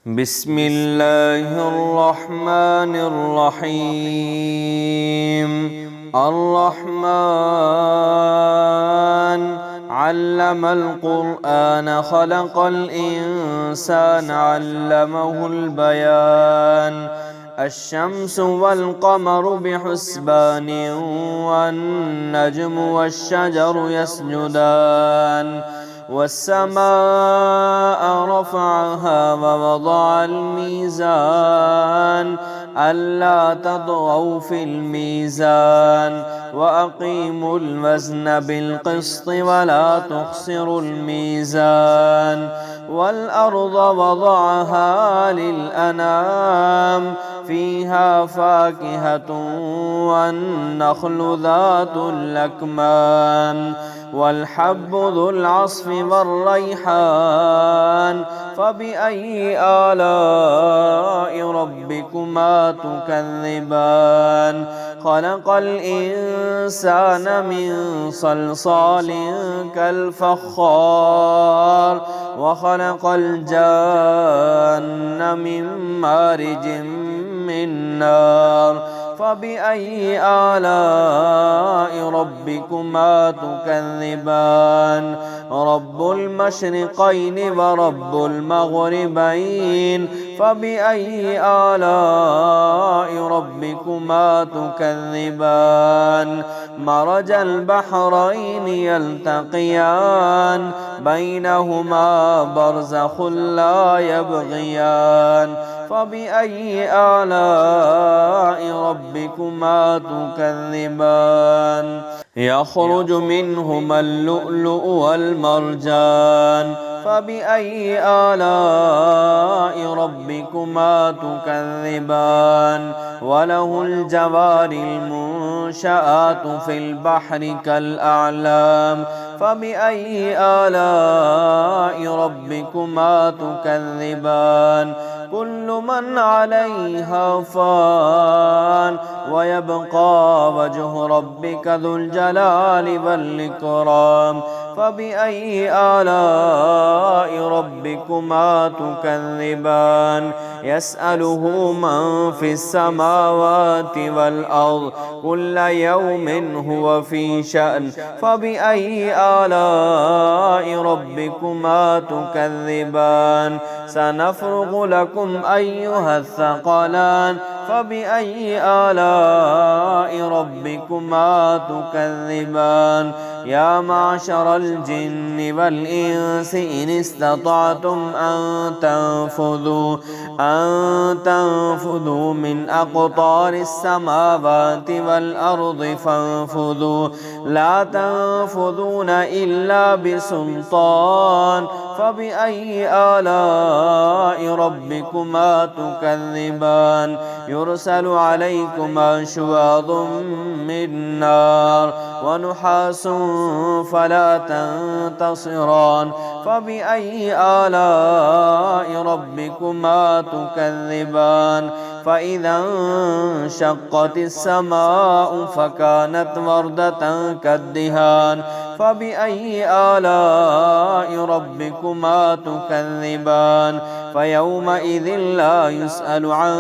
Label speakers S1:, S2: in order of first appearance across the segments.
S1: بسم الله الرحمن الرحيم. الرحمن علم القرآن خلق الإنسان علمه البيان. الشمس والقمر بحسبان والنجم والشجر يسجدان. والسماء رفعها ووضع الميزان ألا تطغوا في الميزان وأقيموا الوزن بالقسط ولا تخسروا الميزان. والأرض وضعها للأنام فيها فاكهة والنخل ذات الأكمام والحب ذو العصف والريحان. فبأي آلاء ربكما تكذبان؟ خلق الإنسان من صلصال كالفخار وخلق الجان من مارج من نار. فبأي آلاء ربكما تكذبان؟ رب المشرقين ورب المغربين. فبأي آلاء ربكما تكذبان؟ مرج البحرين يلتقيان بينهما برزخ لا يبغيان. فبأي آلاء ربكما تكذبان؟ يخرج منهما اللؤلؤ والمرجان. فبأي آلاء ربكما تكذبان؟ وله الجوار المنشآت في البحر كالأعلام. فبأي آلاء ربكما تكذبان؟ كل من عليها فان ويبقى وجه ربك ذو الجلال والإكرام. فبأي آلاء ربكما تكذبان؟ يسأله من في السماوات والأرض كل يوم هو في شأن. فبأي آلاء ربكما تكذبان؟ سنفرغ لكم أيها الثقلان. فبأي آلاء ربكما تكذبان؟ يا معشر الجن والإنس إن استطعتم أن تنفذوا من أقطار السماوات والأرض فانفذوا لا تنفذون إلا بسلطان. فبأي آلاء ربكما تكذبان؟ يرسل عليكما شواظ من نار ونحاس فلا تنتصران. فبأي آلاء ربكما تكذبان؟ فإذا انشقت السماء فكانت وردة كالدهان. فبأي آلاء ربكما تكذبان؟ فيومئذ لا يسأل عن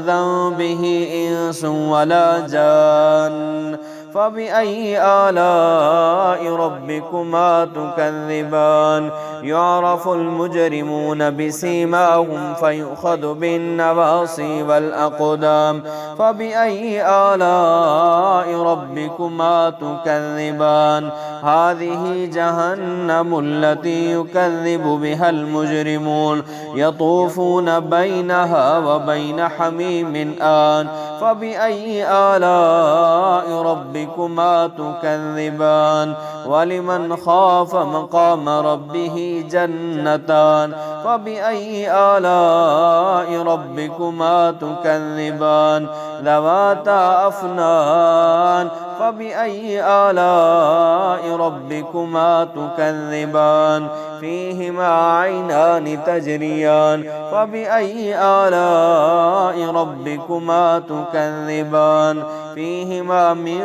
S1: ذنبه إنس ولا جان. فبأي آلاء ربكما تكذبان؟ يعرف المجرمون بسيماهم فيؤخذ بالنواصي والأقدام. فبأي آلاء ربكما تكذبان؟ هذه جهنم التي يكذب بها المجرمون يطوفون بينها وبين حميم آن. فبأي آلاء ربكما تكذبان؟ ولمن خاف مقام ربه جنتان. فبأي آلاء ربكما تكذبان؟ ذواتا أفنان. فبأي آلاء ربكما تكذبان؟ فيهما عينان تجريان. فبأي آلاء ربكما تكذبان؟ فيهما من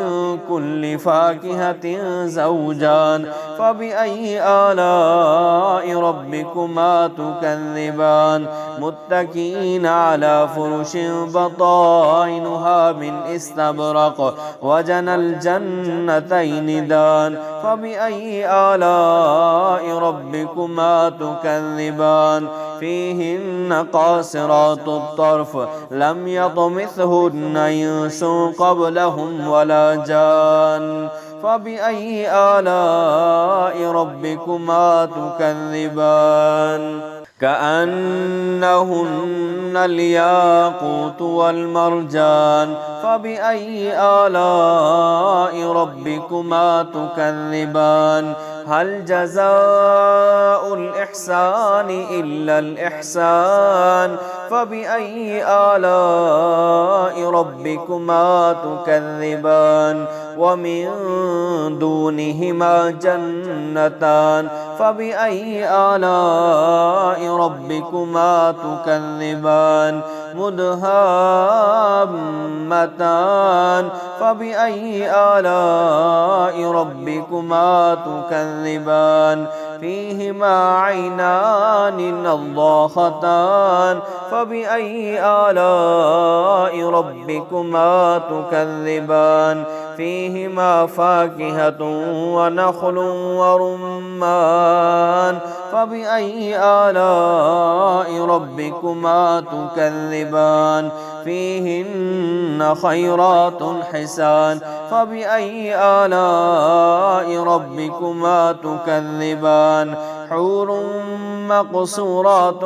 S1: كل فاكهة زوجان. زوجان فبأي آلاء ربكما تكذبان متكئين على فرش بطائنها من استبرق وجنى الجنتين دان فبأي آلاء ربكما تكذبان فيهن قاصرات الطرف لم يطمثهن إنس قبلهم ولا جان فبأي آلاء ربكما تكذبان كأنهن الياقوت والمرجان فبأي آلاء ربكما تكذبان هل جزاء الإحسان إلا الإحسان فبأي آلاء ربكما تكذبان ومن دونهما جنتان فبأي آلاء ربكما تكذبان مدهامتان فبأي آلاء ربكما تكذبان فيهما عينان نضاختان فبأي آلاء ربكما تكذبان فيهما فاكهة ونخل ورمان فبأي آلاء ربكما تكذبان فيهن خيرات حسان فبأي آلاء ربكما تكذبان حور مقصورات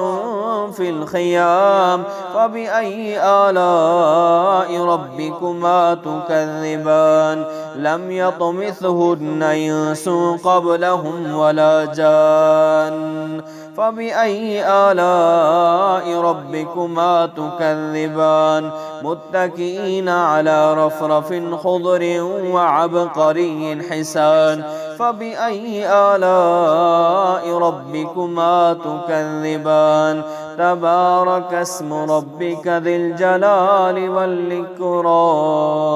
S1: في الخيام فبأي آلاء ربكما تكذبان لم يطمثهن إنس قبلهم ولا جان فبأي آلاء ربكما تكذبان متكئين على رفرف خضر وعبقري حسان فبأي آلاء ربكما تكذبان تبارك اسم ربك ذي الجلال والإكرام.